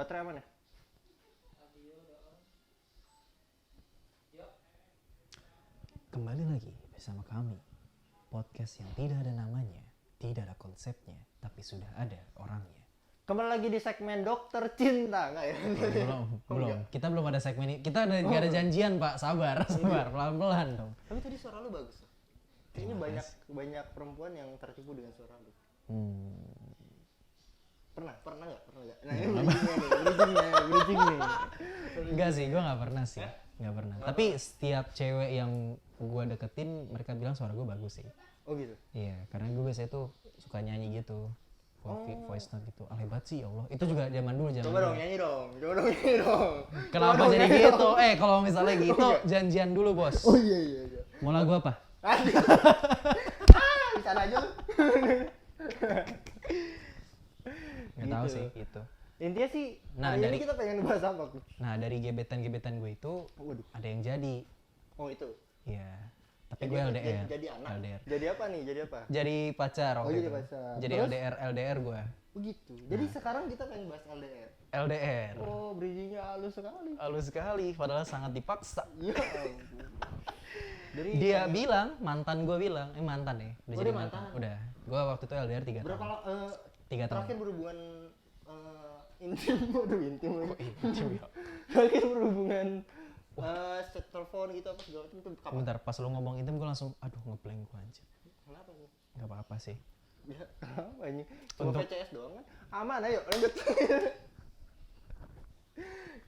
Baterai aman ya? Kembali lagi bersama kami, podcast yang tidak ada namanya, tidak ada konsepnya, tapi sudah ada orangnya. Kembali lagi di segmen Dokter Cinta, nggak ya? Belum. Kita belum ada segmen ini. Kita nggak ada janjian, Pak. Sabar, pelan-pelan dong. Tapi tadi suara lu bagus. Kayaknya banyak perempuan yang tertipu dengan suara lu. Pernah nggak? Nah ini bridging nih. Enggak sih, gue nggak pernah sih. Nggak pernah. Tapi setiap cewek yang gue deketin, mereka bilang suara gue bagus sih. Oh gitu? Iya, karena gue biasanya tuh suka nyanyi gitu. Voice note gitu. Hebat sih, ya Allah. Itu juga zaman dulu. Coba dong nyanyi dong. Kenapa jadi gitu? Kalau misalnya gitu, janjian dulu, Bos. Oh iya. Mau lagu apa? Di sana aja lu. Nggak tahu sih itu. Intinya sih, Nah, hari ini kita pengen bahas apa? Nah, dari gebetan gue itu ada yang jadi. Oh itu? Iya. Tapi gue LDR. Jadi anak? LDR. Jadi apa nih? Jadi apa? Jadi pacar waktu jadi itu. pacar. Jadi Terus? LDR gue. Begitu. Jadi sekarang kita pengen bahas LDR. LDR. Oh, bridgingnya halus sekali. Halus sekali, padahal sangat dipaksa. Ya ampun. Dia bilang, mantan ya. Udah Oh, jadi dia mantan. mantan. Udah. Gue waktu itu LDR 3 Berapa tahun. 3 tahun. terakhir berhubungan intim? Waduh, intim lagi. Intim ya. Terakhir berhubungan chat telepon gitu apa segala macam itu kapan? Bentar, pas lu ngomong intim gue langsung, aduh ngeblank gue anjir. Kenapa nih? Gak apa-apa sih. Ya, kenapa ini? Cuma Untuk- VCS doang kan? Aman, ayo lanjut.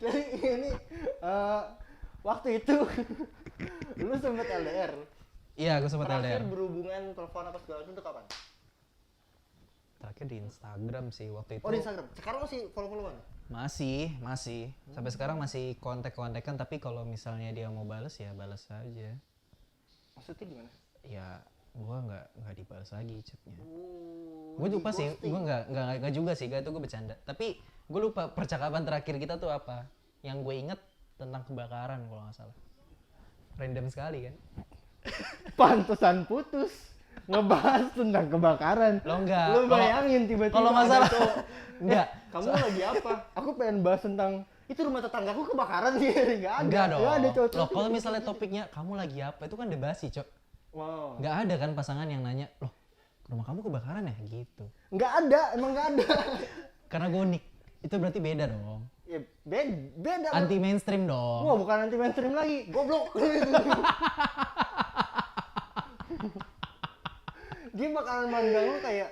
Jadi ini waktu itu lu sempet LDR. Iya, gue sempat Terakhir LDR. berhubungan telepon apa segala macam itu kapan? Terakhir di Instagram sih waktu itu. Oh di Instagram. Sekarang masih follow-followan? Masih. Sampai sekarang masih kontak-kontakan, tapi kalau misalnya dia mau balas ya balas saja. Maksudnya gimana? Ya, gua nggak dibalas lagi chatnya. Oh, Gue lupa sih, ghosting. gue nggak juga sih, itu gue bercanda. Tapi gue lupa percakapan terakhir kita tuh apa. Yang gue inget tentang kebakaran kalau nggak salah. Random sekali kan? Pantesan putus. Ngebahas tentang kebakaran. Lo enggak. Lu bayangin tiba-tiba Kalau nggak ada salah, cowok, enggak. kamu lagi apa? Aku pengen bahas tentang itu rumah tetanggaku kebakaran sih. Enggak ada. Enggak dong. Nggak ada cowok. Loh, kalau misalnya topiknya kamu lagi apa, itu kan udah basi, Cok. Wow. Nggak ada kan pasangan yang nanya, loh rumah kamu kebakaran ya gitu. Enggak ada, emang enggak ada. Karena gue unik, itu berarti beda dong. Ya beda. Anti mainstream dong. Wah, bukan anti mainstream lagi. Goblok. Dia bakalan mandang lu kayak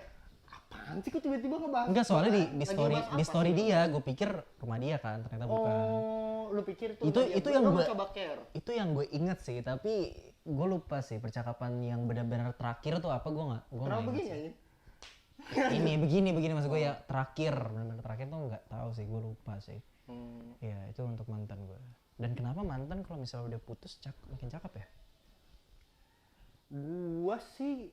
apaan sih kok tiba-tiba ngebahas? Enggak, soalnya di Lagi story bahas apa di story sih? dia, gue pikir rumah dia kan, ternyata bukan. Oh, lu pikir tuh Itu yang lu gua- coba care. Itu yang gue inget sih, tapi gue lupa sih percakapan yang benar-benar terakhir tuh apa, gue nggak Kenapa inget begini sih. anjing? Ini begini maksud gue ya, terakhir benar-benar terakhir tuh nggak tahu sih, gue lupa sih. Ya itu untuk mantan gue. Dan kenapa mantan kalau misalnya udah putus makin cakep ya? Gua sih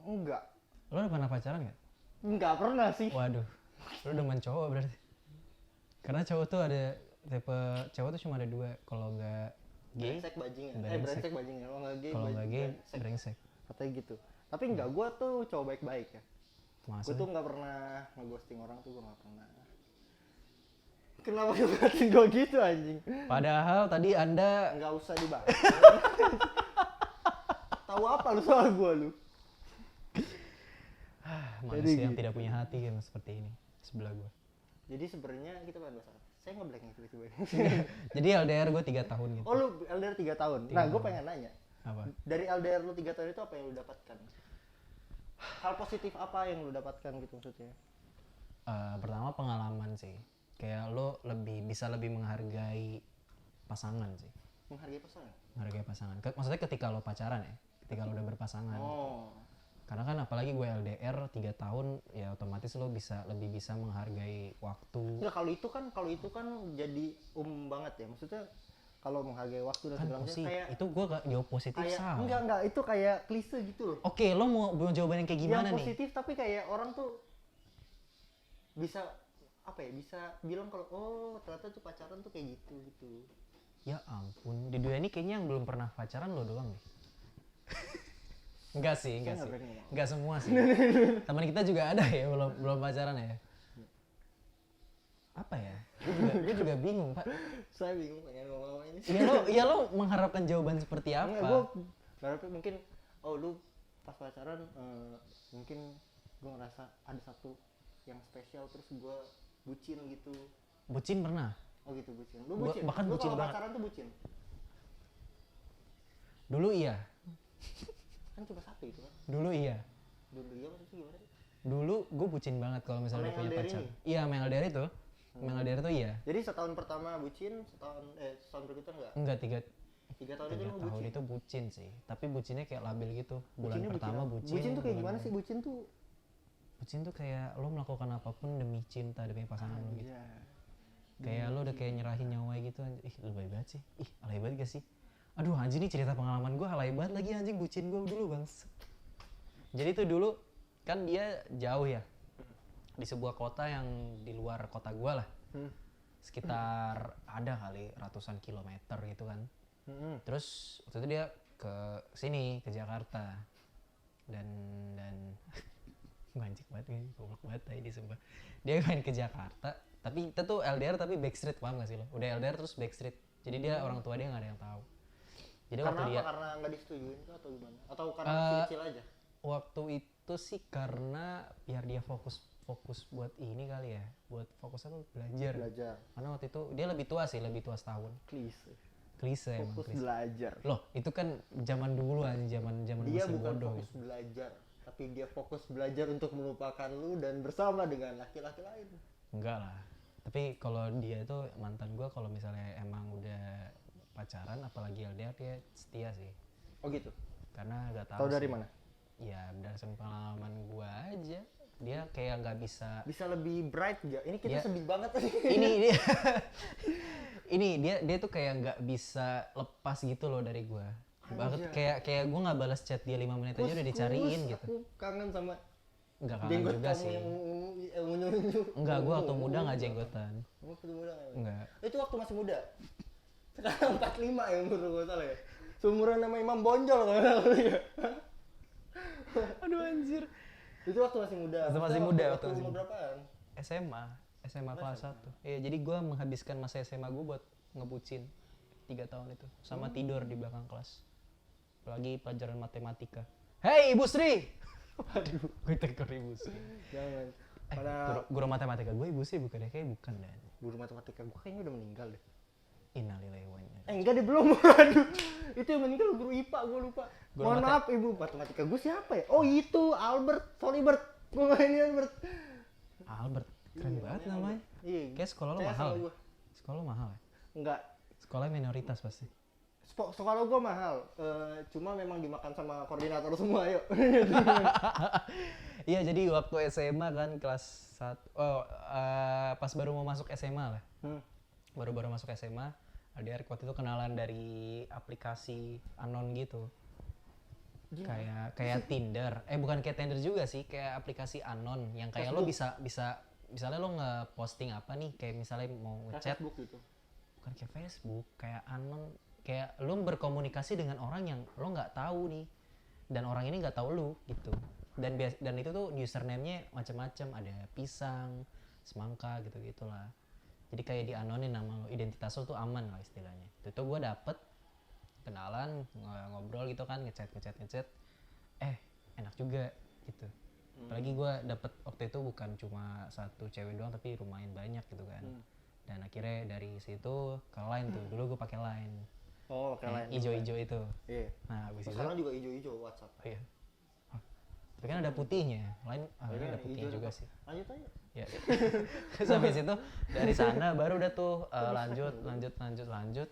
enggak. Lo udah pernah pacaran nggak? Enggak pernah sih. Waduh, lo demen cowok berarti. Karena cowok tuh ada tipe cowok tuh cuma ada 2, kalau nggak gay, Brengsek bajingan. Brengsek. Brengsek bajingan. Kalau enggak gay, kalau nggak gay brengsek. brengsek. Katanya gitu. Tapi enggak, gua tuh cowok baik-baik ya. Gua Masa? tuh enggak pernah ngeghosting orang tuh, gua enggak pernah. Kenapa ngeghosting gua gitu anjing? Padahal tadi Anda Enggak usah dibahas. Tahu apa lu soal gua lu? manusia yang tidak punya hati kan seperti ini sebelah gue. Jadi sebenarnya kita pengen bahas apa? Saya ngeblank nih tiba-tiba. Jadi LDR gue 3 tahun gitu. Oh lu LDR 3 tahun? Nah gue pengen nanya. Apa? Dari LDR lu 3 tahun itu apa yang lu dapatkan? Hal positif apa yang lu dapatkan gitu maksudnya? Pertama pengalaman sih. Kayak lo bisa lebih menghargai pasangan sih. Menghargai pasangan? Menghargai pasangan. Maksudnya ketika lo pacaran ya. Ketika lo udah berpasangan. Oh. Karena kan apalagi gue LDR 3 tahun ya otomatis lo lebih bisa menghargai waktu. Enggak, kalau itu kan jadi banget ya. Maksudnya kalau menghargai waktu dan Kan segala macam positif. kayak Itu gue gak jawab positif kayak salah. enggak itu kayak klise gitu loh. Oke, lo mau jawaban yang kayak gimana Yang nih? positif tapi kayak orang tuh bisa apa ya? Bisa bilang kalau oh ternyata tuh pacaran tuh kayak gitu. Ya ampun, di dunia ini kayaknya yang belum pernah pacaran lo doang nih. Enggak sih. Enggak semua sih. Teman kita juga ada ya belum pacaran ya. Apa apa ya? Gue juga bingung, Pak. Saya bingung pengen ngomong apa ini. Iya lo mengharapkan jawaban seperti apa? Enggak, gue berarti mungkin lu pas pacaran mungkin gue ngerasa ada satu yang spesial terus gue bucin gitu. Bucin pernah? Oh gitu, bucin. Lu bucin? Bahkan lu bucin kalau banget. pacaran tuh bucin? Dulu iya. Kan cuma satu itu kan? Dulu iya. Dulu iya maksudnya gimana sih? Dulu gue bucin banget kalau misalnya Sama udah punya yang LDR pacar. ini? Iya, sama yang LDR itu. Sama yang LDR tuh iya. Jadi setahun pertama bucin, setahun berikutnya enggak? Enggak, 3 tahun itu 3 lu tahun bucin? itu bucin sih. Tapi bucinnya kayak labil gitu. Bulan Bucinnya pertama apa? bucin. Bucin tuh kayak bulan gimana kedua- sih? Bucin tuh Bucin tuh kayak lo melakukan apapun demi cinta, demi pasangan lo gitu. Iya. Kayak lo udah kayak nyerahin nyawa gitu. Ih, lebay banget sih. Ih, alay banget gak sih? Aduh, anjing nih cerita pengalaman gue alay banget lagi anjing bucin gue dulu, Bang. Jadi tuh dulu kan dia jauh ya. Di sebuah kota yang di luar kota gue lah. Sekitar ada kali ratusan kilometer gitu kan. Terus waktu itu dia ke sini, ke Jakarta. Dan anjing banget kan, goblok banget tadi sumpah. Dia main ke Jakarta, tapi kita tuh LDR tapi backstreet, paham gak sih lo? Udah LDR terus backstreet. Jadi dia orang tua dia nggak ada yang tahu. Jadi Karena waktu apa? dia Karena nggak disetujuin kah atau gimana? Atau karena masih kecil aja? waktu itu sih karena biar dia fokus buat ini kali ya, buat fokus apa belajar. Belajar. Karena waktu itu dia lebih tua sih, lebih tua setahun. Klise emang Fokus klise. belajar. Loh, itu kan zaman dulu aja, zaman Dia masih bukan bodoh fokus gitu. belajar, tapi dia fokus belajar untuk melupakan lu dan bersama dengan laki-laki lain. Enggak lah. Tapi kalau dia itu mantan gua kalau misalnya emang udah pacaran apalagi LDR dia setia sih. Oh gitu. Karena gak tahu Tahu dari sih. mana? Ya berdasarkan pengalaman gua aja. Dia kayak nggak bisa Bisa lebih bright gak? Ini kita Dia- sedih banget tadi. ini dia tuh kayak nggak bisa lepas gitu loh dari gua. Banget kayak gua nggak balas chat dia 5 menit aja udah dicariin gitu. Aku kangen sama Enggak kangen jenggot juga kamu sih. yang unyu-unyu. Enggak, gua waktu muda nggak jenggotan. Kamu waktu muda nggak? Enggak. Itu waktu masih muda. Sekarang 45 ya umur gue salah ya. Seumuran sama Imam Bonjol kalau ya. Aduh anjir. Itu waktu masih muda. Waktu masih Maksudnya muda, waktu waktu masih umur muda. berapaan? SMA kelas 1. Iya, jadi gua menghabiskan masa SMA gua buat ngebucin 3 tahun itu sama tidur di belakang kelas. Apalagi pelajaran matematika. Hei Ibu Sri. Waduh, gue tegur Ibu Sri. Jangan. Eh, Pada guru matematika gue Ibu Sri bukan ya? Kayak bukan dan. guru matematika gue kayaknya udah meninggal deh. Innalillahi wa inna ilaihi. Enggak dia belum. Aduh. Itu yang meninggal guru IPA gue lupa. Guru Mohon maaf Ibu, matematika gue siapa ya? Oh itu Albert, Solibert. Gue ini Albert. Albert, keren banget namanya. Iya. Kayak sekolah lo Percaya mahal. sama Ya? gua. Sekolah lo mahal ya? Enggak. Sekolah minoritas pasti. Sekolah gue mahal. Cuma memang dimakan sama koordinator semua, yuk. Iya, jadi waktu SMA kan kelas 1 pas baru mau masuk SMA lah. Baru-baru masuk SMA, LDR waktu itu kenalan dari aplikasi anon gitu. Kayak Tinder. Bukan kayak Tinder juga sih, kayak aplikasi anon yang kayak lo bisa misalnya lo nge-posting apa nih, kayak misalnya mau ngechat, Facebook gitu. bukan kayak Facebook, kayak anon, kayak lo berkomunikasi dengan orang yang lo nggak tahu nih, dan orang ini nggak tahu lo gitu. Dan itu tuh username-nya macam-macam, ada pisang, semangka gitu gitulah. Jadi kayak dianonin nama lo, identitas lo tuh aman lah istilahnya. Itu tuh gue dapet kenalan, ngobrol gitu kan, ngechat, enak juga gitu. Apalagi gue dapet waktu itu bukan cuma satu cewek doang, tapi lumayan banyak gitu kan. Dan akhirnya dari situ ke Line tuh, dulu gue pakai Line. Oh, kayak lain. Ijo-ijo itu. Iya. Nah, abis itu, Sekarang juga hijau-hijau WhatsApp. oh iya. Oh, tapi kan ada putihnya, Line Iya, ada putihnya hijau juga apa? sih. Lanjut aja. Ya. Terus habis itu dari sana baru udah tuh lanjut.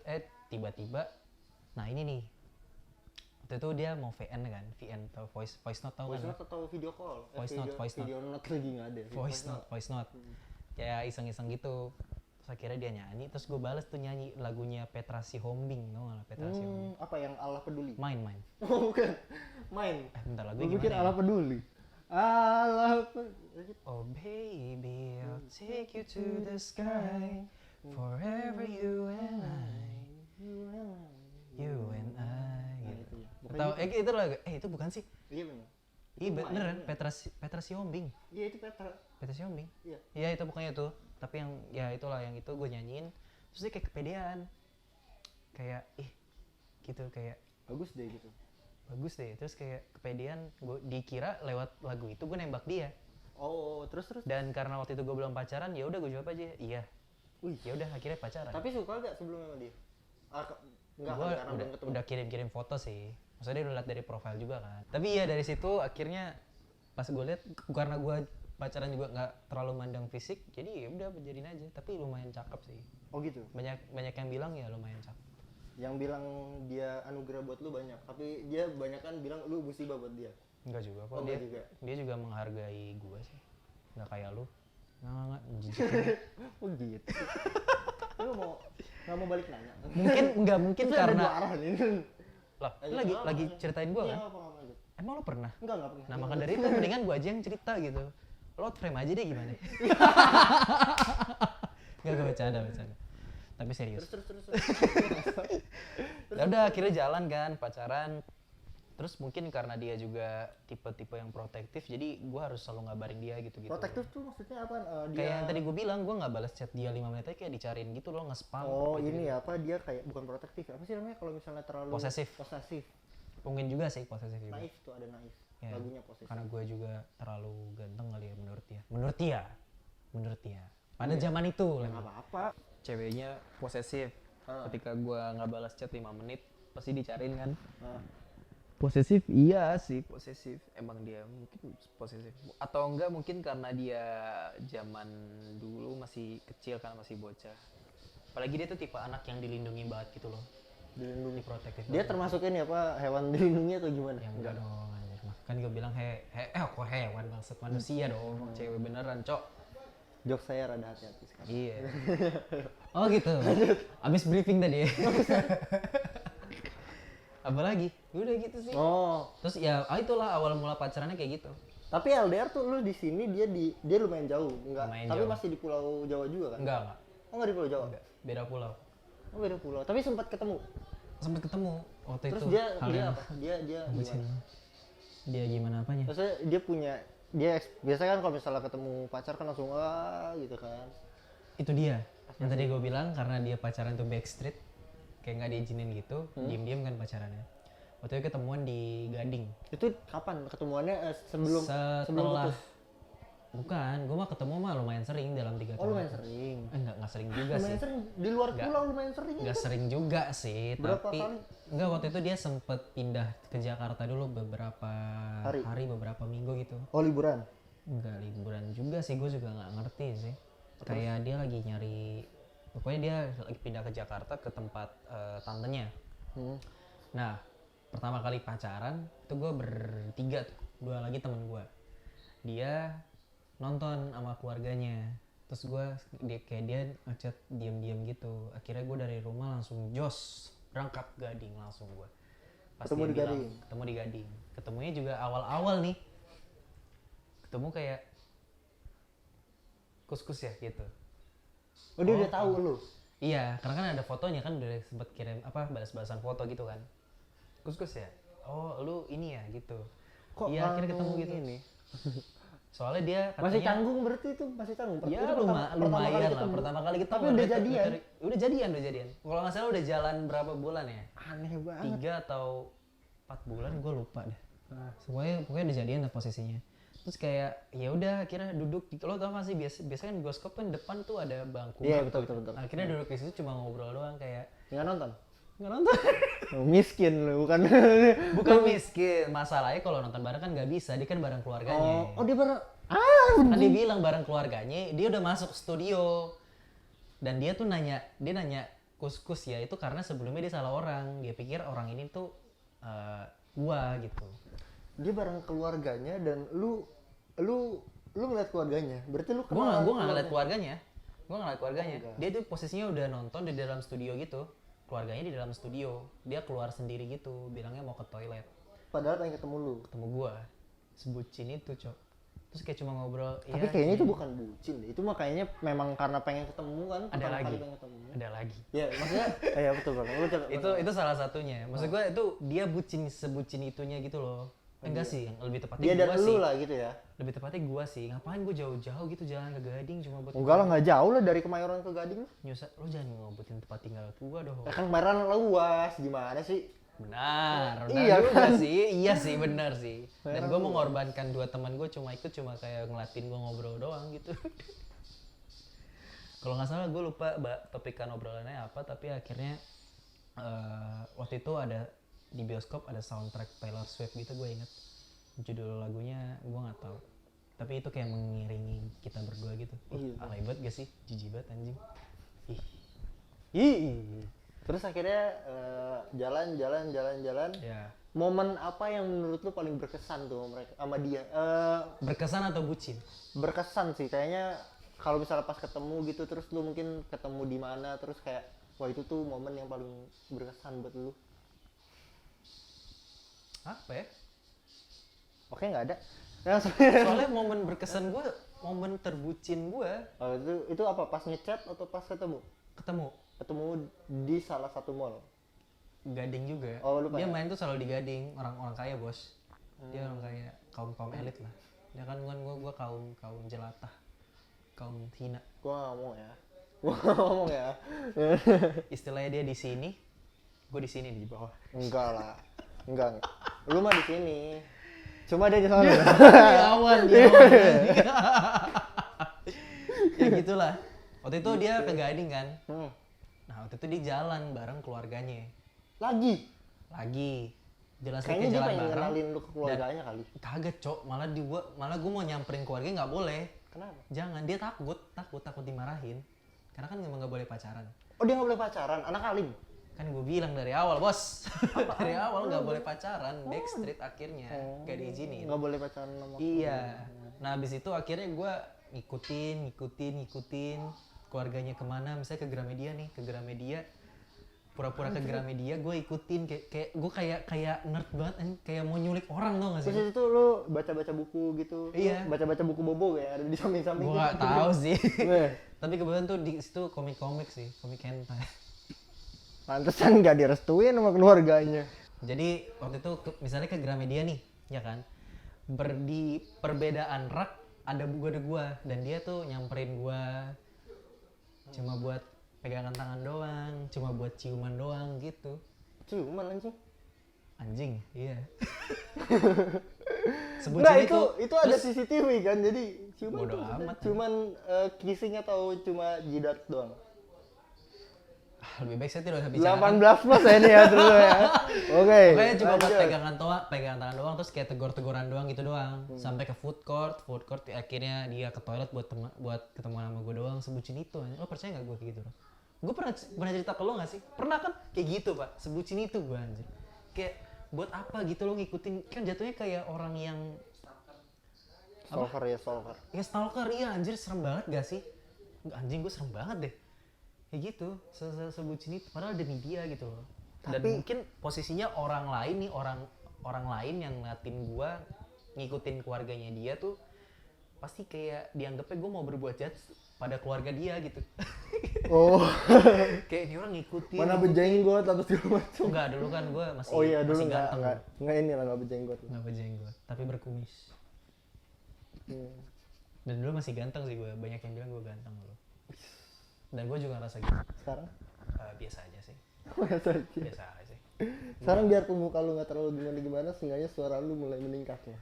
Tiba-tiba, nah ini nih. Waktu itu dia mau VN kan, VN atau voice note tau Voice kan? note atau video call? Voice note. Video note lagi nggak ada. Voice note. Kayak iseng-iseng gitu. Terus akhirnya dia nyanyi, terus gue bales tuh nyanyi lagunya Petra Sihombing, tau gak lah Petra Sihombing? Apa yang Allah peduli? Main. Oh, bukan. Main. Bentar lagunya Gue gimana pikir ya? Allah peduli. Allah peduli. Oh baby, I'll take you to the sky, forever you and I. Gitu. Atau itu lagu, itu bukan sih? Iya memang. Iya beneran, Petra Sihombing. Iya itu Petra. Petra Sihombing. Iya. Iya itu pokoknya tuh. tapi yang ya itulah yang itu gue nyanyiin, terus dia kayak kepedean, kayak gitu, kayak bagus deh gitu. bagus deh, terus kayak kepedean, gue dikira lewat lagu itu gue nembak dia. Oh, terus Dan karena waktu itu gue belum pacaran, ya udah gue jawab aja iya. Wih. Ya udah akhirnya pacaran. Tapi suka gak sebelumnya sama dia? Enggak Gue kan, karena belum ketemu. udah kirim foto sih, maksudnya dia udah liat dari profil juga kan. Tapi ya dari situ akhirnya pas gue lihat, karena gue pacaran juga nggak terlalu mandang fisik, jadi ya udah jadiin aja. Tapi lumayan cakep sih, Oh gitu. banyak yang bilang ya lumayan cakep. Yang bilang dia anugerah buat lu banyak, tapi dia banyak kan bilang lu musibah buat dia. Enggak juga kok, Oh, dia enggak juga. dia juga menghargai gue sih, nggak kayak lu. Nggak jijik. Oh gitu. Lu nggak mau balik nanya? mungkin Itu ada karena dua arah nih. lah Ayo, lagi apa, lagi apa. ceritain gue Iya, kan. apa lanjut. Emang lu pernah? Enggak pernah. Nah maka dari itu mendingan gue aja yang cerita gitu. Lo frame aja deh gimana? Gak bercanda. Tapi serius. Terus. Ya udah akhirnya jalan kan, pacaran. Terus mungkin karena dia juga tipe-tipe yang protektif, jadi gue harus selalu ngabarin dia gitu-gitu. Protektif tuh maksudnya apa? Kayak yang tadi gue bilang, gue nggak balas chat dia 5 menit aja kayak dicariin gitu loh, nge-spam. Oh gitu. ini ya apa, dia kayak bukan protektif, apa sih namanya kalau misalnya terlalu Posesif. Mungkin juga sih posesif juga. Naif tuh, ada naif. Ya, Lagunya posesif. karena gue juga terlalu ganteng kali ya menurut dia. Pada zaman itu Ya, lagi. nggak apa-apa. Ceweknya posesif. Ketika gue nggak balas chat 5 menit, pasti dicariin kan. Posesif, iya sih posesif. Emang dia mungkin posesif. Atau enggak mungkin karena dia zaman dulu masih kecil kan, masih bocah. Apalagi dia tuh tipe anak yang dilindungi banget gitu loh. Dilindungi. Protektif. Dia termasuk ini apa, hewan dilindungi atau gimana? Ya enggak dong anjir. Kan gue bilang kok hewan maksud manusia dong. Cewek beneran, Cok. Jok saya rada hati-hati sekarang. Iya. Oh gitu. Abis briefing tadi ya. Apalagi? Udah gitu sih. Oh, Terus ya itulah awal mula pacarannya kayak gitu. tapi LDR tuh lu di sini, dia lumayan jauh, enggak? Lumayan Tapi jauh. masih di Pulau Jawa juga kan? Enggak. Oh, enggak di Pulau Jawa? Enggak. Beda pulau. Oh, beda pulau. Tapi sempat ketemu. Sempet ketemu waktu Terus itu. dia Kalian apa? Dia bucin. gimana? Dia gimana apanya? Maksudnya biasanya kan kalau misalnya ketemu pacar kan langsung gitu kan. Itu dia. Yang tadi gue bilang karena dia pacaran tuh backstreet, kayak nggak diizinin gitu, diem-diem kan pacarannya. Waktu itu ketemuan di Gading. Itu kapan ketemuannya? Sebelum Setelah putus? Bukan, gue mah ketemu mah lumayan sering dalam 3 tahun. Oh, lumayan sering. Enggak sering juga sih. Lumayan sering di luar Nggak. pulau, lumayan sering. Enggak sering juga sih, Berapa tapi kali? enggak, waktu itu dia sempet pindah ke Jakarta dulu beberapa hari, beberapa minggu gitu. Oh, liburan. Enggak liburan juga sih, gue juga nggak ngerti sih. Kayak dia lagi nyari, pokoknya dia lagi pindah ke Jakarta ke tempat tantenya. Nah, pertama kali pacaran itu gue bertiga tuh, 2 lagi temen gue. Dia nonton sama keluarganya, terus dia ngechat diam-diam gitu. Akhirnya gue dari rumah langsung jos berangkat Gading langsung gue. Ketemu di Gading? Ketemu di Gading. Ketemunya juga awal-awal nih. Ketemu kayak kus-kus ya gitu. Oh, dia udah tahu lu. Iya, karena kan ada fotonya kan, udah sempet kirim balas-balasan foto gitu kan. Kus-kus ya. Oh, lu ini ya gitu. Kok iya, akhirnya ketemu gitu. Ini? Soalnya dia katanya Masih canggung berarti itu, masih canggung. ya Itu lumayan lah, pertama kali ketemu. Tapi udah jadian. Udah jadian. Kalau nggak salah udah jalan berapa bulan ya? Aneh banget. 3 atau 4 bulan, gue lupa deh. Semuanya pokoknya udah jadian lah posisinya. Terus kayak ya udah akhirnya duduk, lo tau gak sih biasanya kan bioskop kan depan tuh ada bangku. Iya, betul. Akhirnya duduk di situ cuma ngobrol doang kayak Nggak nonton? nggak nonton. Oh, miskin lu, bukan. Bukan miskin, masalahnya kalau nonton bareng kan nggak bisa, dia kan bareng keluarganya. Oh, dia bareng. Kan dia bilang bareng keluarganya, dia udah masuk studio. Dan dia nanya kus-kus ya, itu karena sebelumnya dia salah orang. Dia pikir orang ini tuh gua gitu. Dia bareng keluarganya dan lu ngeliat keluarganya. Berarti lu Gua kenal nggak ngeliat keluarganya. enggak. Dia tuh posisinya udah nonton di dalam studio gitu. Keluarganya di dalam studio. Dia keluar sendiri gitu, bilangnya mau ke toilet. Padahal pengen ketemu lu. Ketemu gua. Sebucin itu, Cok. Terus kayak cuma ngobrol. Tapi ya, kayaknya itu bukan bucin deh. Itu mah kayaknya memang karena pengen ketemu kan. ada pertama lagi. kali pengen ketemu. Ada lagi. Ya, maksudnya iya betul Bang. Lu Itu salah satunya. Maksud gua itu dia sebucin itunya gitu loh. Enggak sih, yang lebih tepatnya Dia dan gua lu sih. lah gitu ya. Lebih tepatnya gua sih. Ngapain gua jauh-jauh gitu jalan ke Gading cuma buat Enggak lah, nggak jauh lah dari Kemayoran ke Gading. nyusah. Lo jangan ngobutin tempat tinggal gua dong. Kan Kemayoran luas, gimana sih? Benar, benar Iya juga kan? sih. Iya sih, benar sih. Dan Merah gue lu. mengorbankan 2 teman gue cuma kayak ngelatin gue ngobrol doang gitu. Kalau nggak salah gue lupa topikan obrolannya apa, tapi akhirnya waktu itu ada di bioskop ada soundtrack Taylor Swift gitu, gue inget judul lagunya gue nggak tahu, tapi itu kayak mengiringi kita berdua gitu. Iya. Alay banget gak sih, jijik banget anjing. Ih, Ih. Terus akhirnya jalan. ya. Momen apa yang menurut lu paling berkesan tuh sama dia? Berkesan atau bucin? Berkesan sih kayaknya, kalau misalnya pas ketemu gitu, terus lu mungkin ketemu di mana, terus kayak wah itu tuh momen yang paling berkesan buat lu. Apa ya? Oke, nggak ada. Langsung. Soalnya momen berkesan gue, momen terbucin gue Oh, itu apa, pas ngechat atau pas ketemu ketemu di salah satu mall? Gading juga. Oh, lupa Dia ya? main tuh selalu di Gading, orang-orang kaya bos. Dia orang kaya, kaum elit lah. Ya kan gue kaum jelata, kaum hina. Gua nggak ngomong ya. Gua nggak ngomong ya. Istilahnya dia di sini, gue di sini di bawah. Enggak lah. Enggak. Lu mah di sini. Cuma dia di sana. Di awan. Ya gitulah. Waktu itu dia ke Gading kan. Nah waktu itu dia jalan bareng keluarganya. Lagi. Jelas Kayaknya dia dia jalan pengen bareng. kenalin lu ke keluarganya kali. Kagak cok, malah gue mau nyamperin keluarganya nggak boleh. Kenapa? Jangan, dia takut dimarahin. Karena kan emang nggak boleh pacaran. Oh, dia nggak boleh pacaran, anak alim. Kan gue bilang dari awal bos, dari awal nggak boleh pacaran, backstreet akhirnya nggak diizinin. Nggak boleh pacaran sama. Iya. Nah abis itu akhirnya gue ngikutin keluarganya kemana, misalnya ke Gramedia, pura-pura ke Gramedia, gue ikutin kayak gue kayak nerd banget, kayak mau nyulik orang tau gak sih? Terus itu lu baca-baca buku gitu. Iya. Lu baca-baca buku bobo kayak ada di samping-samping. Gue nggak tahu sih. Nah, Tapi kebetulan tuh di situ komik sih, komik hentai. pantesan nggak direstuin sama keluarganya. Jadi waktu itu misalnya ke Gramedia nih, ya kan? Di perbedaan rak ada gua dan dia tuh nyamperin gua cuma buat pegangan tangan doang, cuma buat ciuman doang gitu. Cuman anjing. Anjing, iya. Nah, itu ada CCTV kan, jadi cuman Bodo amat, cuman kissing atau cuma jidat doang. Lebih baik saya tidak usah bicara. 18 plus ya ini ya terus ya. Oke. Pokoknya cuma buat lanjut. pegangan tangan doang, terus kayak teguran doang gitu doang. Sampai ke food court akhirnya dia ke toilet buat ketemu sama gue doang, sebucin itu. Lo percaya nggak gue kayak gitu? Gue pernah cerita ke lo nggak sih? Pernah kan kayak gitu pak, sebucin itu gue anjir. Kayak buat apa gitu lo ngikutin, kan jatuhnya kayak orang yang Stalker ya, stalker. ya stalker, iya anjir, serem banget gak sih? Anjing gue serem banget deh. Kayak gitu, sebucin itu, padahal demi dia gitu loh. Dan mungkin posisinya orang lain nih, orang lain yang ngeliatin gua ngikutin keluarganya dia tuh pasti kayak dianggapnya gue mau berbuat jahat pada keluarga dia gitu. Oh. Kayak ini orang ngikutin. Mana berjenggot atau segala macam. Enggak, dulu kan gue masih Oh iya, dulu masih ganteng. enggak ini lah, enggak berjenggot. Nggak berjenggot, tapi berkumis. Hmm. Dan dulu masih ganteng sih gue, banyak yang bilang gue ganteng dulu. Dan gue juga ngerasa gitu. Sekarang Biasa aja sih. biasa aja. Biasa aja sih. Sekarang biar muka lu nggak terlalu gimana, seenggaknya suara lu mulai meningkat ya.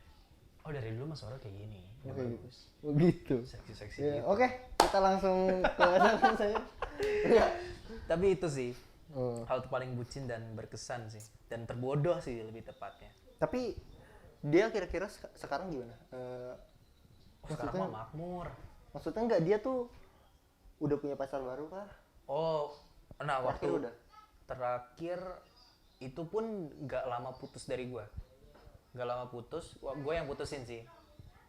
Oh dari dulu mas suara kayak gini. Yang Oke, bagus. Oh gitu. Seksi-seksi Ya, gitu. oke, kita langsung ke dalam saya. Enggak. Tapi itu sih Oh. hal paling bucin dan berkesan sih. Dan terbodoh sih lebih tepatnya. Tapi dia kira-kira sekarang gimana? Sekarang mah makmur. Maksudnya enggak, dia tuh udah punya pacar baru kah? Oh, nah waktu Terakhir udah? terakhir itu pun nggak lama putus dari gue. Nggak lama putus, gue yang putusin sih.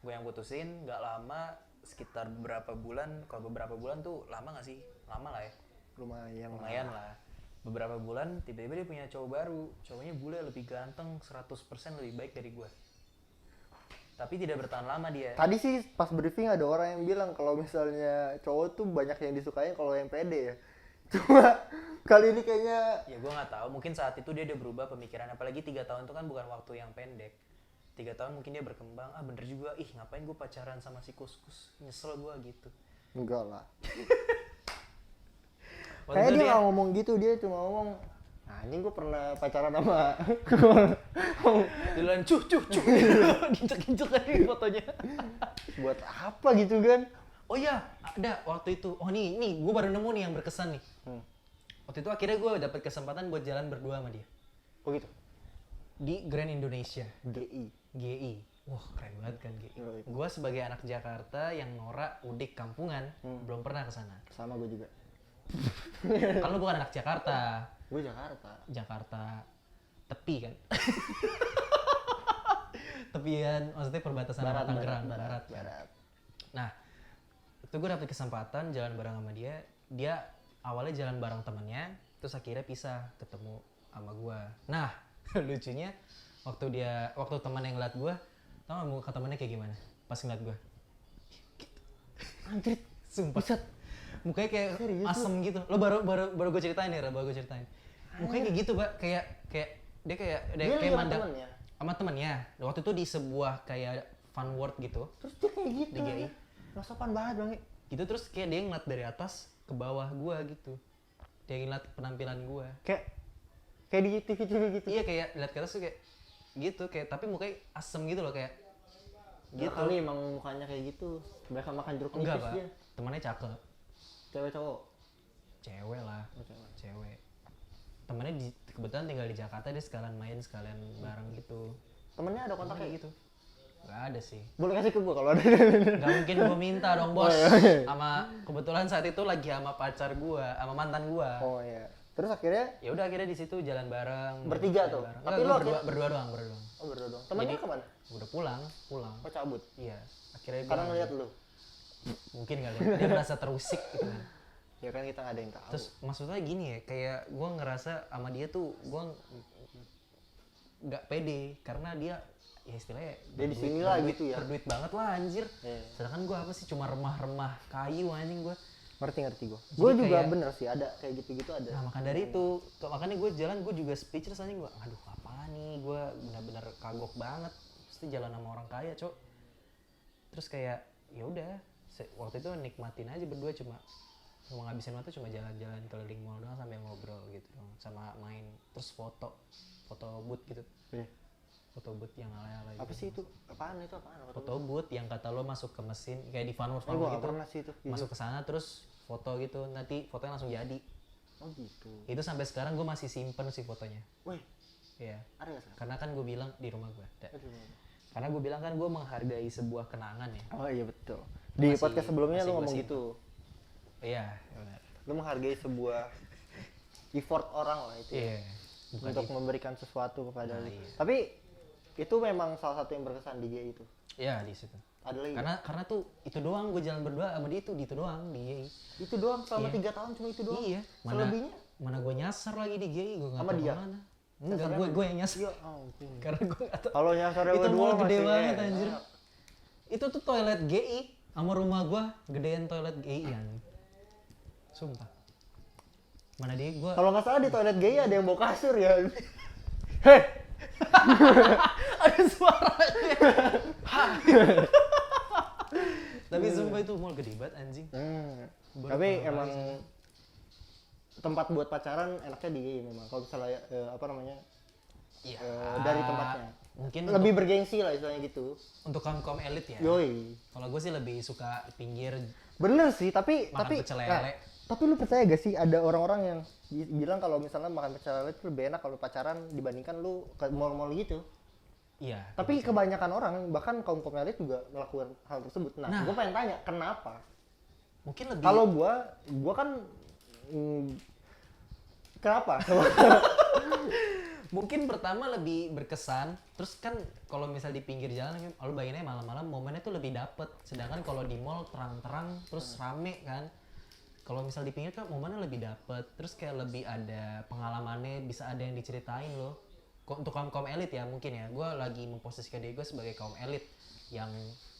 Gue yang putusin, nggak lama, sekitar beberapa bulan. Kalau beberapa bulan tuh lama nggak sih? Lama lah ya. Lumayan lah. Beberapa bulan tiba-tiba dia punya cowok baru. Cowoknya bule, lebih ganteng, 100% lebih baik dari gue. Tapi tidak bertahan lama dia. Tadi sih pas briefing ada orang yang bilang kalau misalnya cowok tuh banyak yang disukain kalau yang pede ya. Cuma kali ini kayaknya Ya gue nggak tahu, mungkin saat itu dia udah berubah pemikiran. Apalagi 3 tahun itu kan bukan waktu yang pendek. 3 tahun mungkin dia berkembang, bener juga, ih ngapain gue pacaran sama si Kuskus, nyesel gue gitu. Enggak lah. Waktu Kayaknya itu dia nggak ngomong gitu, dia cuma ngomong, anjing gue pernah pacaran sama duluan cuh ginjek aja fotonya. buat apa gitu kan. Oh iya, ada waktu itu. Oh nih gue baru nemu nih yang berkesan nih. Waktu itu akhirnya gue dapet kesempatan buat jalan berdua sama dia. Oh gitu. Di Grand Indonesia. GI. Wah keren banget kan GI. Yoi. Gue sebagai anak Jakarta yang norak udik kampungan, belum pernah ke sana. Sama gue juga. Kan lu bukan anak Jakarta. Gue Jakarta. Jakarta tepi kan. Tepian, maksudnya perbatasan sama Tangerang barat. Nah, itu gue dapet kesempatan jalan bareng sama dia. Dia awalnya jalan bareng temennya, terus akhirnya pisah, ketemu sama gue. Nah, lucunya waktu teman yang ngeliat gue, tau gak muka temennya kayak gimana? Pas ngeliat gue, Anjir, sumpah. buset. Mukanya kayak Serius asem gitu. Lo baru gue ceritain nih, baru gue ceritain. Mukanya kayak gitu, Mbak. Kayak dia kayak Dia mandang temennya. sama temennya. Waktu itu di sebuah kayak fun world gitu. Terus dia kayak gitu. Di GI. Nggak sopan banget Bang. Gitu terus kayak dia ngeliat dari atas ke bawah gua gitu. Dia ngeliat penampilan gua. Kayak di TV-TV gitu. Iya kayak lihat ke atas tuh kayak gitu, kayak tapi mukanya asem gitu loh kayak Gitu. Kali emang mukanya kayak gitu. Mereka makan jeruk enggak, nipis Pak. dia. Temannya cakep. Cewek cowok. Cewek lah. Oh, cewek. Cewek. Temannya kebetulan tinggal di Jakarta, dia sekalian main sekalian bareng gitu. Temennya ada kontaknya Kayak gitu. Gak ada sih. Boleh kasih ke gua kalau ada. Gak mungkin gua minta dong bos. Oh, iya. Sama kebetulan saat itu lagi sama pacar gua, sama mantan gua. Oh iya. Terus akhirnya Ya udah akhirnya di situ jalan bareng. Bertiga jalan tuh? bareng. Tapi Enggak, lu gua berdua doang. oh berdua dong. Temennya Jadi- kemana? Udah pulang. Oh cabut. Iya. Akhirnya Karena gua- ngeliat lu. mungkin kali ya. Dia merasa terusik gitu kan. Ya kan kita nggak ada yang tahu. Terus maksudnya gini ya, kayak gue ngerasa sama dia tuh gue nggak pede karena dia ya istilahnya Dia di sini lah gitu ya. berduit banget lah anjir. Iya. Sedangkan gue apa sih cuma remah-remah kayu anjing gue. Ngerti gua. Gua Jadi juga kayak- bener sih ada kayak gitu-gitu ada. Nah maka dari itu, makanya gue jalan gue juga speechless anjing gue. Aduh apa nih, gue benar-benar kagok banget. Pasti jalan sama orang kaya cok. Terus kayak ya udah waktu itu nikmatin aja berdua, cuma ngabisin waktu cuma jalan-jalan keliling mall doang sampai ngobrol gitu doang, sama main terus foto booth gitu. Iya. Foto booth yang alay-alay Apa gitu. sih itu? Apaan itu? Foto booth yang kata lo masuk ke mesin kayak di Funworld Oh, gua nggak gitu, pernah sih itu. masuk ke sana terus foto gitu, nanti fotonya langsung jadi. Oh gitu. Itu sampai sekarang gue masih simpen sih fotonya. Wih, Iya, ada nggak sekarang? karena kan gue bilang di rumah gue ada. Aduh. Karena gue bilang kan gue menghargai sebuah kenangan ya. Oh iya betul. Di Masih- podcast sebelumnya masih lu gua ngomong simpen. gitu. Iya, benar. Lu menghargai sebuah effort orang lah itu. Iya. Bukan Untuk memberikan sesuatu kepada Nah, lu. iya. Tapi itu memang salah satu yang berkesan di GI itu. Iya di situ. Ada lagi. Karena tuh itu doang gue jalan berdua sama dia tuh di itu doang di GI. Itu doang selama Iya. 3 tahun cuma itu doang. Iya. Selebihnya Mana gue nyasar lagi di GI gue nggak Sama tahu dia? kemana. Enggak, Nyasarnya gue yang nyasar. ya ampun. Karena gue nggak tahu. Kalau nyasarnya Itu berdua mall gede masih banget enak. anjir. Itu tuh toilet GI sama rumah gue gedean toilet GI an. Sumpah. Mana dia gue Kalau nggak salah di toilet GI ada yang bawa kasur ya. Heh, ada suaranya. Tapi sumpah itu mall gede banget anjing. Baru Tapi pertama emang kali tempat buat pacaran enaknya di GI memang. Kalau misalnya apa namanya? Iya. Dari tempatnya. Mungkin Lebih bergengsi lah istilahnya gitu. untuk kaum elit ya. Yoi. Kalau gue sih lebih suka pinggir. Bener sih, tapi Makan pecel lele. tapi lu percaya gak sih ada orang-orang yang bilang kalau misalnya makan pecel lele itu lebih enak kalau pacaran dibandingkan lu ke mall-mall gitu. Iya. Tapi kebanyakan orang bahkan kaum elit juga melakukan hal tersebut. Nah, Nah. gue pengen tanya kenapa? Mungkin lebih. Kalau gua kan kenapa? Mungkin pertama lebih berkesan. Terus kan kalau misal di pinggir jalan, lu bayanginnya malam-malam momennya tuh lebih dapet. Sedangkan kalau di mall terang-terang terus rame kan. Kalau misal di pinggir kan momennya lebih dapet. Terus kayak lebih ada pengalamannya, bisa ada yang diceritain loh. Untuk kaum elit ya mungkin ya. Gue lagi memposisikan diri gue sebagai kaum elit yang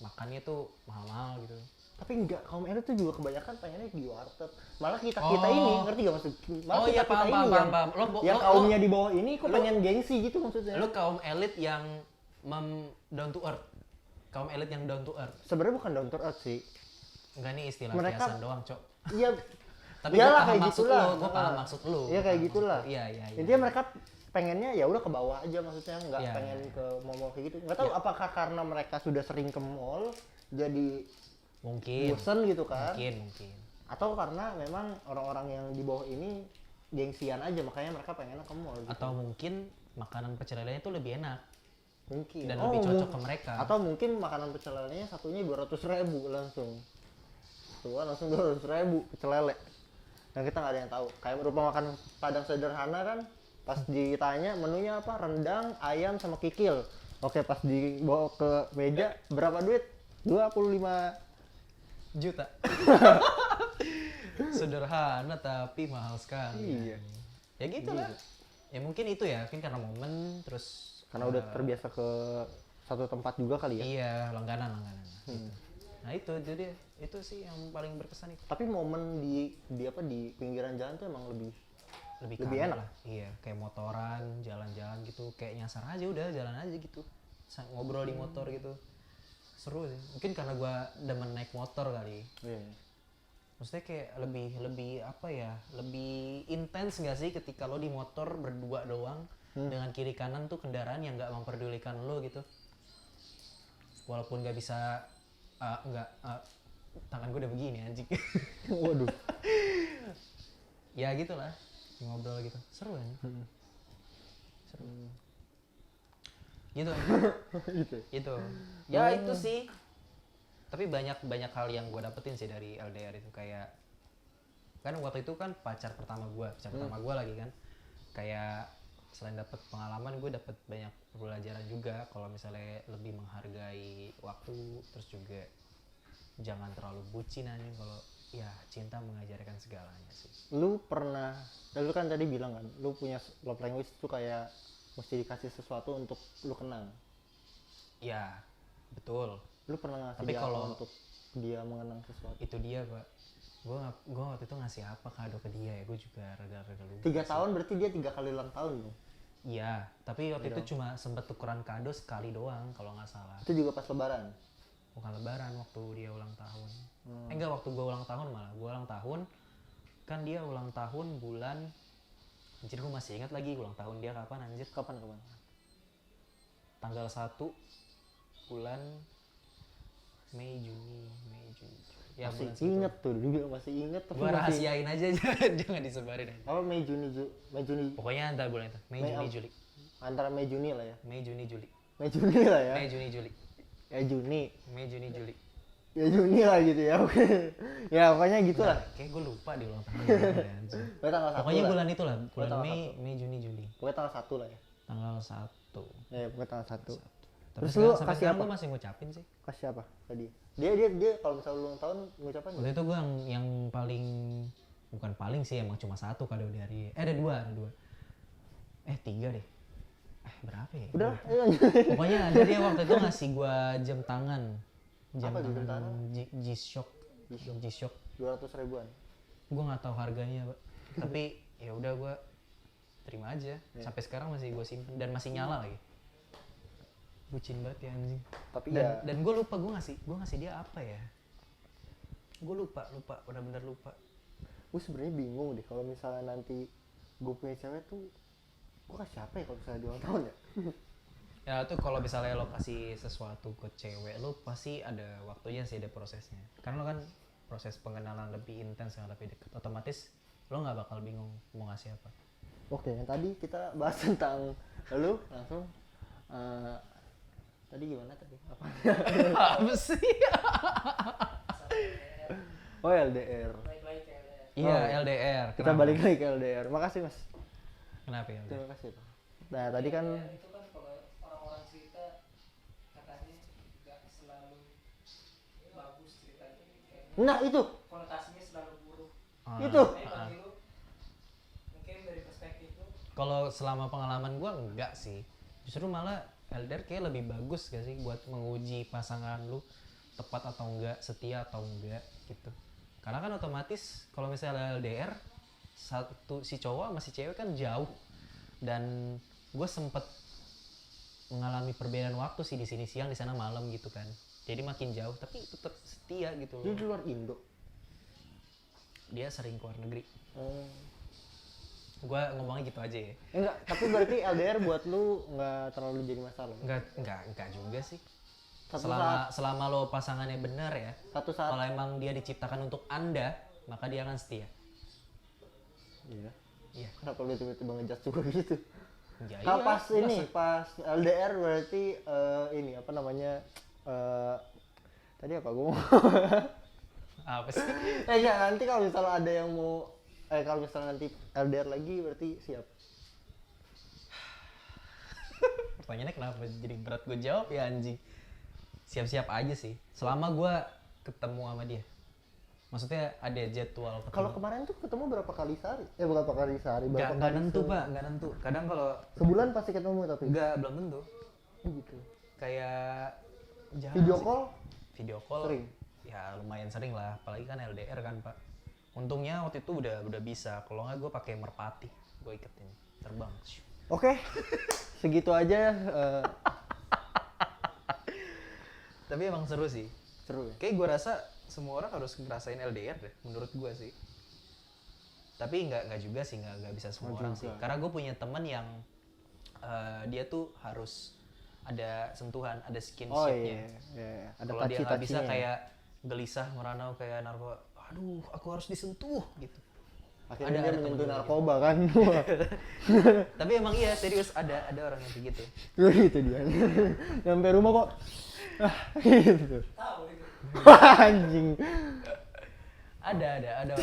makannya tuh mahal-mahal gitu. Tapi enggak, kaum elit tuh juga kebanyakan pengennya di warteg. Malah kita Oh. ini, ngerti gak maksud? Malah Oh kita iya, paham. yang Lo- yang lo- kaumnya di bawah ini kok pengen gengsi gitu maksudnya. Lu kaum elit yang down to earth, kaum elit yang down to earth. Sebenarnya bukan down to earth sih. Enggak, nih istilah Mereka- kiasan doang, Cok. Iya. Tapi gue iyalah, paham kayak maksud gitulah. lo, gue paham maksud lo. Iya kayak gitulah. Iya. Intinya mereka pengennya ya udah ke bawah aja, maksudnya nggak Iya, pengen iya. ke mall kayak gitu. Nggak tahu apakah karena mereka sudah sering ke mall jadi Mungkin. bosen gitu kan? Mungkin. Atau karena memang orang-orang yang di bawah ini gengsian aja, makanya mereka pengennya ke mall gitu. Atau mungkin makanan pecel lelenya itu lebih enak Mungkin. dan lebih cocok ke mereka. Atau mungkin makanan pecel lelenya satunya 200.000 langsung. Tuh kan langsung 200.000 pecel lele. Dan kita nggak ada yang tahu. Kayak berupa makan padang sederhana kan, pas ditanya menunya apa, rendang, ayam sama kikil. Oke, pas dibawa ke meja berapa duit? 25 juta. Sederhana tapi mahal sekali. Iya. Ya gitu lah. Ya mungkin itu ya, mungkin karena momen terus karena udah terbiasa ke satu tempat juga kali ya. iya, langganan. Gitu. Nah itu jadi itu sih yang paling berkesan itu. Tapi momen di apa di pinggiran jalan tuh emang lebih Lebih Lebih kalem enak. lah. Iya, kayak motoran, jalan-jalan gitu, kayak nyasar aja udah, jalan aja gitu. Ngobrol di motor gitu. Seru sih. Mungkin karena gua demen naik motor kali. iya. Maksudnya kayak lebih apa ya, lebih intens nggak sih ketika lo di motor berdua doang dengan kiri kanan tuh kendaraan yang nggak memperdulikan lo gitu. Walaupun nggak bisa tangan gue udah begini anjing. Waduh. Ya gitulah, ngobrol gitu, seru kan? Seru. Gitu. Gitu. Itu. Ya itu sih. Tapi banyak hal yang gue dapetin sih dari LDR itu, kayak kan waktu itu kan pacar pertama gue lagi kan, kayak selain dapet pengalaman gue dapet banyak pelajaran juga kalau misalnya lebih menghargai waktu, terus juga jangan terlalu bucin anjing, kalau ya cinta mengajarkan segalanya sih. Lu kan tadi bilang kan, lu punya love language tuh kayak mesti dikasih sesuatu untuk lu kenang. Ya betul, Lu pernah ngasih Tapi dia kalau- apa untuk dia mengenang sesuatu? itu dia Pak. Gue waktu itu ngasih apa kado ke dia ya, gue juga rada-rada lupa 3 sih. tahun berarti dia 3 kali ulang tahun dong. Iya, tapi waktu itu cuma sempet tukeran kado sekali doang kalau nggak salah. Itu juga pas lebaran. Bukan lebaran, waktu dia ulang tahun. Enggak, waktu gue ulang tahun malah. Gue ulang tahun, kan dia ulang tahun bulan, anjir gue masih ingat lagi ulang tahun dia kapan anjir. Kapan? Tanggal 1 bulan Mei Juni. Ya, Masih bulan segitu. inget tuh, dia bilang masih inget tapi Gue masih rahasiain aja, jangan disebarin aja. apa Mei Juni. Pokoknya antara bulan itu, Mei, Mei Juni, apa? Juli. Antara Mei Juni lah ya. Mei, Juni, Juli. Mei Juni lah ya. Mei, Juni, Juli. Ya Juni. Mei, Juni, Juli. Ya Juni lah gitu ya. Oke. Ya pokoknya gitu lah. Kayak gue lupa di ulang tahun. gimana ya, anjir. Pokoknya tanggal 1 Pokoknya lah. bulan itu lah, bulan tanggal Mei, Juni, Juli. Pokoknya tanggal 1 lah ya. Tanggal 1. Ya, pokoknya tanggal 1. Tapi Terus sekarang, lu sampai kasih sekarang apa? gue masih ngucapin sih. Kasih apa tadi? Dia kalau misalnya ulang tahun ngucapin Waktu itu gue yang paling, bukan paling sih, emang cuma satu kado dari, ada dua. 3 deh. Berapa ya? udah. Pokoknya ada dia waktu itu ngasih gue jam tangan. Jam Apa tuh jam tangan tangan? G-Shock. G-Shock. 200 ribuan. Gue nggak tahu harganya, Pak. Tapi ya udah gue terima aja. Sampai sekarang masih gue simpen dan masih nyala lagi. Bucin banget ya anjing. Tapi Dan, ya dan gue lupa gue ngasih dia apa ya. Gue lupa, benar-benar lupa. gue sebenarnya bingung deh kalau misalnya nanti gue punya cewek tuh gue kasih apa ya kalau misalnya di ulang tahun ya. Ya tuh kalau misalnya lo kasih sesuatu ke cewek lo pasti ada waktunya sih, ada prosesnya. Karena lo kan proses pengenalan lebih intens, yang lebih dekat, otomatis lo nggak bakal bingung mau ngasih apa. Oke, yang tadi kita bahas tentang lu langsung tadi gimana tadi? Apa? Apa sih? Oh LDR. Iya, LDR. Kita Kenapa? balik lagi ke LDR. Makasih Mas. Kenapa ya? LDR? Terima kasih Pak. Nah tadi kan Itu kan kalau orang-orang cerita katanya nggak selalu bagus ceritanya, kayaknya nah itu konotasinya selalu buruk. Itu. Tapi bagi lu mungkin dari perspektif lu Kalau selama pengalaman gua enggak sih. Justru malah LDR kayak lebih bagus gak sih buat menguji pasangan lu tepat atau enggak, setia atau enggak gitu. Karena kan otomatis kalau misalnya LDR si cowok sama si cewek kan jauh, dan gue sempet mengalami perbedaan waktu sih, di sini siang di sana malam gitu kan, jadi makin jauh tapi tetap setia gitu Dia loh. di luar Indo. Dia sering keluar negeri. Oh. Gue ngomongnya gitu aja ya. Enggak, tapi berarti LDR buat lu nggak terlalu jadi masalah. Enggak juga sih. Satu Selama lo pasangannya benar ya. Satu saat. Kalau emang dia diciptakan untuk Anda, maka dia akan setia. Iya. Iya. Kenapa lu tiba-tiba ngejudge juga gitu? Ya, Kalau iya, pas ini, masa- pas LDR berarti ini apa namanya? Tadi apa gua mau? apa sih? Enggak, nanti kalau misalnya ada yang mau kalau misalnya nanti LDR lagi berarti siap. Pertanyaannya kenapa jadi berat gue jawab ya anjing. Siap-siap aja sih. Selama gue ketemu sama dia. Maksudnya ada jadwal ketemu. Kalau kemarin tuh ketemu berapa kali sehari? Berapa kali sehari? Berapa Nggak kali nentu pak, nggak nentu. Kadang kalau sebulan pasti ketemu tapi. nggak belum tentu. Gitu. Kayak jarang Video sih. call Video call sering. ya lumayan sering lah, apalagi kan LDR kan pak. Untungnya waktu itu udah bisa, kalau nggak gue pakai merpati, gue iketin terbang. Oke. Segitu aja Tapi emang seru sih. seru ya. Kayak gue rasa semua orang harus ngerasain LDR deh, menurut gue sih. Tapi nggak juga sih, nggak bisa semua Nggak orang juga. sih. Karena gue punya teman yang dia tuh harus ada sentuhan, ada Oh skinshipnya. iya. Ada Kalau dia nggak bisa taci-tacinya. kayak gelisah merana kayak narko, aduh aku harus disentuh gitu. Akhirnya dia ada menyentuh temen gue narkoba kan. Tapi emang iya serius ada orang yang kayak gitu. Gitu dia. Sampai rumah kok gitu. Tahu itu. Anjing. Ada orang.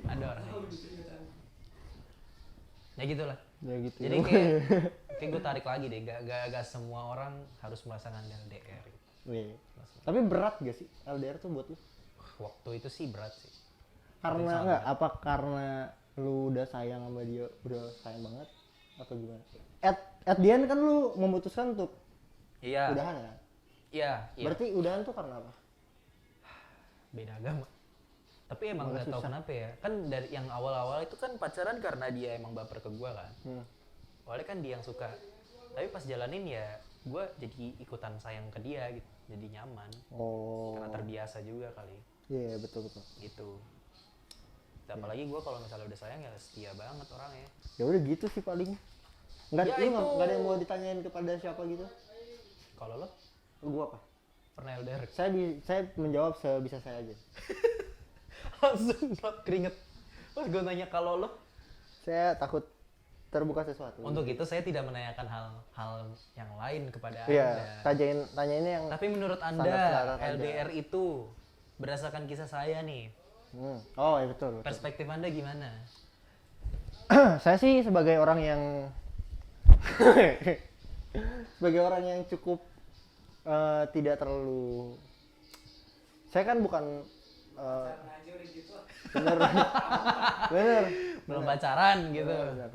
Ada orang. Tahu itu kenyataan. Ya gitulah. Ya gitu. Jadi kayak gue tarik lagi deh, gak semua orang harus merasakan LDR. Iya. Tapi berat gak sih LDR tuh buat lu? Waktu itu sih berat sih. Karena enggak apa karena lu udah sayang sama dia, udah sayang banget atau gimana? At the end kan lu memutuskan untuk Iya. udahan kan? Iya. Berarti udahan tuh karena apa? Beda agama. Tapi emang Malah nggak tahu susah. kenapa ya. Kan dari yang awal-awal itu kan pacaran karena dia emang baper ke gua kan. Awalnya kan dia yang suka. Tapi pas jalanin ya gua jadi ikutan sayang ke dia gitu. Jadi nyaman. Oh. Karena terbiasa juga kali. Iya, betul. Gitu. Apalagi gua kalau misalnya udah sayang ya setia banget orangnya. Ya udah gitu sih paling. Enggak Ya, lu itu. nggak ada yang mau ditanyain kepada siapa gitu? Kalau lo Gua apa? pernah LDR? Saya menjawab sebisa saya aja. Langsung not keringet. Pas gue nanya kalau lo, Saya takut terbuka sesuatu. untuk itu saya tidak menanyakan hal yang lain kepada Iya, Anda. tanyainnya yang Tapi menurut Anda standar-standar aja. LDR itu berdasarkan kisah saya nih, Oh, iya betul. perspektif Anda gimana? Saya sih sebagai orang yang cukup tidak terlalu, saya kan bukan Karena aja udah gitu. bener Belum pacaran gitu. bener.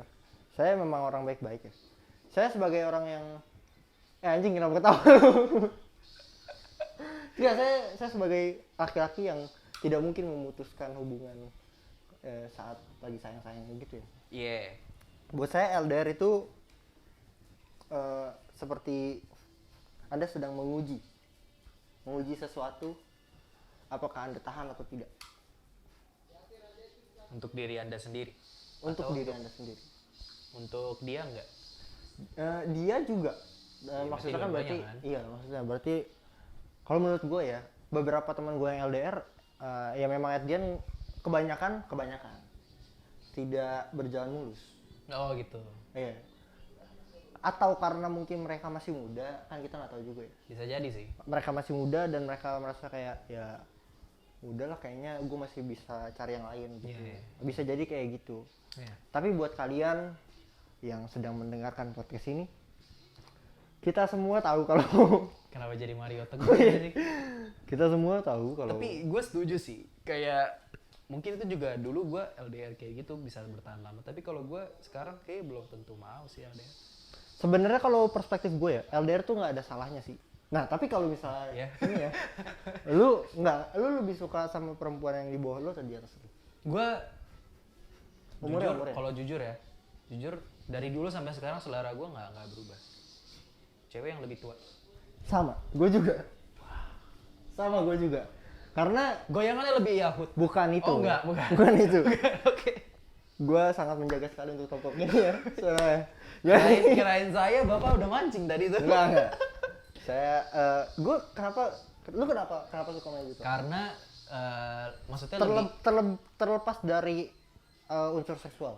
Saya memang orang baik-baik ya. Saya sebagai orang yang anjing kenapa ketawa lu? Enggak, saya sebagai laki-laki yang tidak mungkin memutuskan hubungan saat lagi sayang-sayang gitu ya. Iya. Buat saya LDR itu seperti Anda sedang menguji sesuatu, apakah Anda tahan atau tidak, Untuk diri Anda sendiri. untuk Atau diri Anda sendiri. Untuk dia enggak? Dia juga Ya, maksudnya berarti kan berarti dua-duanya kan? iya, maksudnya berarti kalau menurut gue ya, beberapa teman gue yang LDR ya memang at the end kebanyakan tidak berjalan mulus. Oh gitu. Iya. Atau karena mungkin mereka masih muda, kan kita nggak tahu juga ya. Bisa jadi sih. Mereka masih muda dan mereka merasa kayak ya udahlah kayaknya gue masih bisa cari yang lain gitu. Iya, iya. Bisa jadi kayak gitu. Iya. Tapi buat kalian yang sedang mendengarkan podcast ini, kita semua tahu kalau Kenapa jadi Mario Teguh sih? kita semua tahu kalau Tapi gue setuju sih, kayak mungkin itu juga dulu gue LDR kayak gitu bisa bertahan lama. Tapi kalau gue sekarang kayak belum tentu mau sih LDR. sebenarnya kalau perspektif gue ya LDR tuh nggak ada salahnya sih. Nah tapi kalau misalnya Iya. ini ya, lu lebih suka sama perempuan yang di bawah lu atau di atas lu? Gue Umurnya. kalau jujur ya, jujur dari dulu sampai sekarang selera gue nggak berubah. cewek yang lebih tua? Sama, gue juga. Sama gue juga. Karena Goyangannya lebih Yahut. bukan itu. Oh, enggak, bukan. Bukan itu. Oke. Gue sangat menjaga sekali untuk topoknya ya. Soalnya, Kirain saya bapak udah mancing tadi tuh. enggak. Saya, gue kenapa suka main gitu? Karena maksudnya lebih Terlepas dari unsur seksual.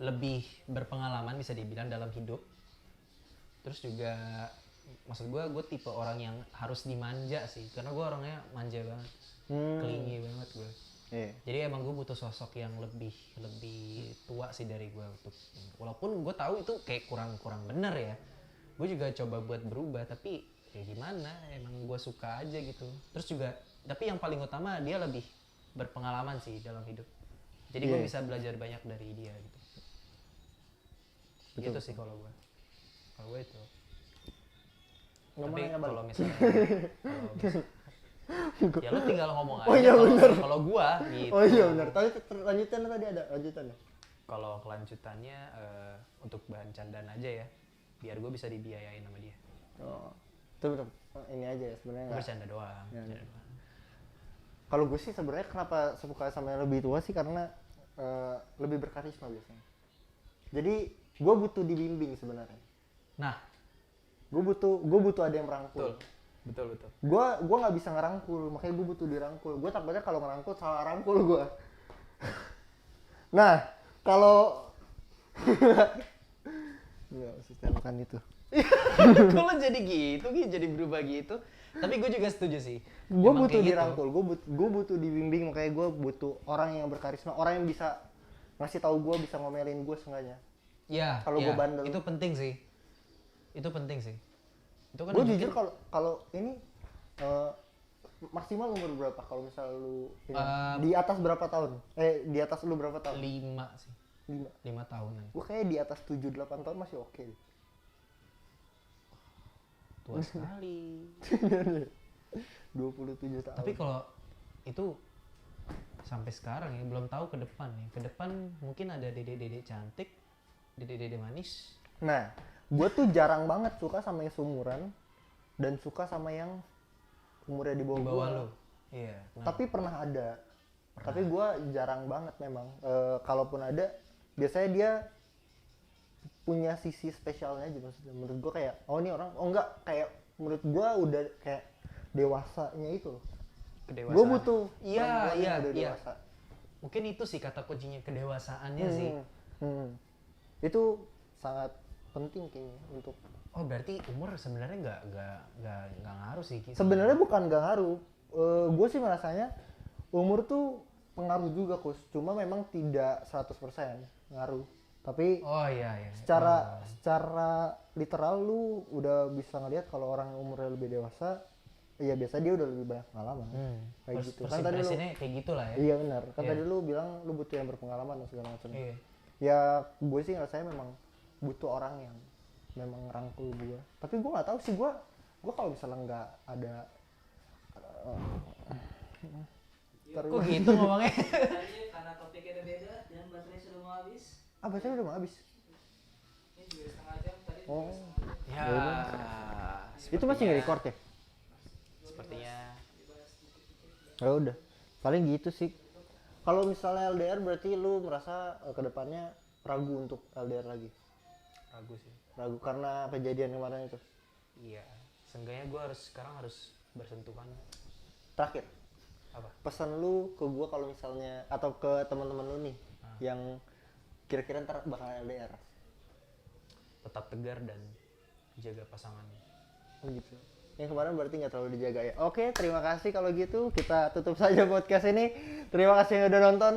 lebih berpengalaman bisa dibilang dalam hidup. Terus juga maksud gue tipe orang yang harus dimanja sih, karena gue orangnya manja banget, clingy banget gue. Iya. Jadi emang gue butuh sosok yang lebih tua sih dari gue untuk, walaupun gue tahu itu kayak kurang bener ya. Gue juga coba buat berubah, tapi ya gimana, emang gue suka aja gitu. Terus juga, tapi yang paling utama dia lebih berpengalaman sih dalam hidup. Jadi gue Iya. bisa belajar banyak dari dia gitu. Betul. Gitu sih kalau gue itu. Nggak mau Tapi nanya balik. kalau misalnya ya lu tinggal ngomong aja. Oh iya, bener. Kalau gua gitu. Oh iya benar. Lanjutannya tadi ada lanjutannya. Kalau kelanjutannya untuk bahan candaan aja ya, biar gue bisa dibiayain sama dia. Oh. Tuh, ini aja ya sebenarnya. nggak- Bercanda doang. Ya, bercanda ya. doang. Kalau gue sih sebenarnya kenapa suka sama yang lebih tua sih karena lebih berkarisma biasanya. Jadi gue butuh dibimbing sebenarnya. Nah, Gue butuh ada yang merangkul. betul. Gue nggak bisa ngerangkul, makanya gue butuh dirangkul. Gue takutnya kalau ngerangkul salah rangkul gue. Nah, kalau nggak maksudnya bukan itu. Kalau jadi gitu, jadi berubah gitu. Tapi gue juga setuju sih. Gue Emang butuh kayak gitu. dirangkul, gue butuh dibimbing, makanya gue butuh orang yang berkarisma, orang yang bisa ngasih tahu gue, bisa ngomelin gue seenggaknya. Ya, Kalau ya, gua bandel. itu penting sih. Itu kan Gue nunjukin- jujur kalau ini maksimal umur berapa kalau misal lu ini, di atas berapa tahun? Di atas lu berapa tahun? 5 sih. 5 tahunan. Gue kayak di atas 7-8 tahun masih oke. Tua sekali. 27 tahun. Tapi kalau itu sampai sekarang ya belum tahu ke depan nih. Ke depan mungkin ada dede-dede cantik, dede-dede manis. Nah, gue tuh jarang banget suka sama yang seumuran dan suka sama yang umurnya di bawah, Di bawah gua. lo. Iya. Nah, Tapi pernah ada. Tapi gue jarang banget memang. Kalaupun ada, biasanya dia punya sisi spesialnya aja maksudnya. Menurut gue kayak, oh ini orang, oh enggak, kayak menurut gue udah kayak dewasanya itu loh. kedewasaan. Gue butuh Iya, perempuan yang iya, udah iya. dewasa. Mungkin itu sih kata kuncinya, kedewasaannya sih. Itu sangat penting kayaknya untuk. Oh, berarti umur sebenarnya nggak ngaruh sih. Ki. Sebenarnya bukan gak ngaruh. Gue sih merasanya umur tuh pengaruh juga Kus. Cuma memang tidak 100% ngaruh. Tapi Oh iya. secara literal lu udah bisa ngelihat kalau orang yang umurnya lebih dewasa, ya biasa dia udah lebih banyak pengalaman. Kayak First- gitu. first Kan tadi lu impression-nya kayak gitulah ya. iya benar. Kan Iya. tadi lu bilang lu butuh yang berpengalaman dan segala macam. Iya. Ya gue sih rasanya memang butuh orang yang memang ngerangkul gue. Tapi gue nggak tahu sih gue kalau misalnya nggak ada Kok gitu ngomongnya? Aja karena topiknya udah beda dan baterai sudah mau habis. baterainya udah mau habis. Ini juga setengah jam tadi Oh. juga setengah jam. Ya. Itu masih nge-record ya? Sepertinya. Ya udah. Paling gitu sih. Kalau misalnya LDR berarti lu merasa kedepannya ragu untuk LDR lagi. Ragu sih. Ragu karena kejadian kemarin itu. Iya. Seenggaknya gue sekarang harus bersentuhan. Terakhir, Apa? pesan lu ke gua kalau misalnya atau ke teman-teman lu nih yang kira-kira ntar bakal LDR. Tetap tegar dan jaga pasangan. Oh gitu. Yang kemarin berarti nggak terlalu dijaga ya. Oke, terima kasih kalau gitu. Kita tutup saja podcast ini. Terima kasih yang udah nonton.